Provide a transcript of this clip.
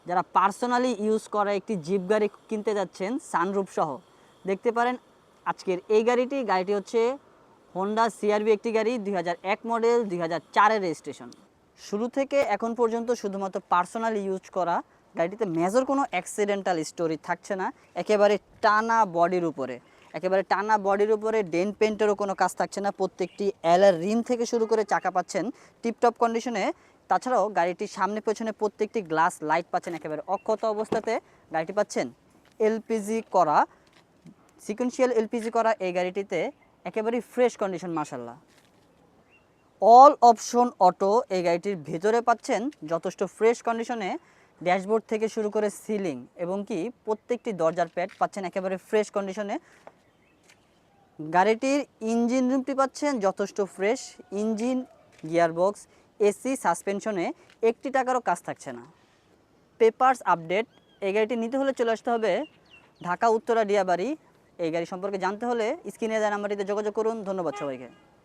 যারা personally use করা একটি জিপ গাড়ি কিনতে যাচ্ছেন সানরুফ সহ, দেখতে পারেন আজকের এই গাড়িটি হচ্ছে হোন্ডা সিআরভি একটি গাড়ি 2001 মডেল 2004-এর রেজিস্ট্রেশন। শুরু থেকে এখন পর্যন্ত শুধুমাত্র পার্সোনালি ইউজ করা গাড়িটিতে মেজর কোনো অ্যাক্সিডেন্টাল স্টোরি থাকছে না। একেবারে টানা বডির উপরে ডেন্ট পেন্টেরও কোনো কাজ থাকছে না। প্রত্যেকটি অ্যালার রিম থেকে শুরু করে চাকা পাচ্ছেন টিপটপ কন্ডিশনে। তাছাড়াও গাড়িটির সামনে পেছনে প্রত্যেকটি গ্লাস লাইট পাচ্ছেন একেবারে অক্ষত অবস্থাতে। গাড়িটি পাচ্ছেন এলপিজি করা, সিকোয়েন্সিয়াল এলপিজি করা এই গাড়িটিতে একেবারেই ফ্রেশ কন্ডিশন মাশাল্লাহ। অল অপশন অটো এই গাড়িটির ভেতরে পাচ্ছেন যথেষ্ট ফ্রেশ কন্ডিশনে। ড্যাশবোর্ড থেকে শুরু করে সিলিং এবং কি প্রত্যেকটি দরজার প্যাড পাচ্ছেন একেবারে ফ্রেশ কন্ডিশনে। গাড়িটির ইঞ্জিন রুমটি পাচ্ছেন যথেষ্ট ফ্রেশ। ইঞ্জিন, গিয়ারবক্স, এসি, সাসপেনশনে একটি টাকারও কাজ থাকছে না। পেপারস আপডেট এই গাড়িটি নিতে হলে চলে আসতে হবে ঢাকা উত্তরা ডিয়াবাড়ি। এই গাড়ি সম্পর্কে জানতে হলে স্ক্রিনে দেওয়া নাম্বারটিতে যোগাযোগ করুন। ধন্যবাদ সবাইকে।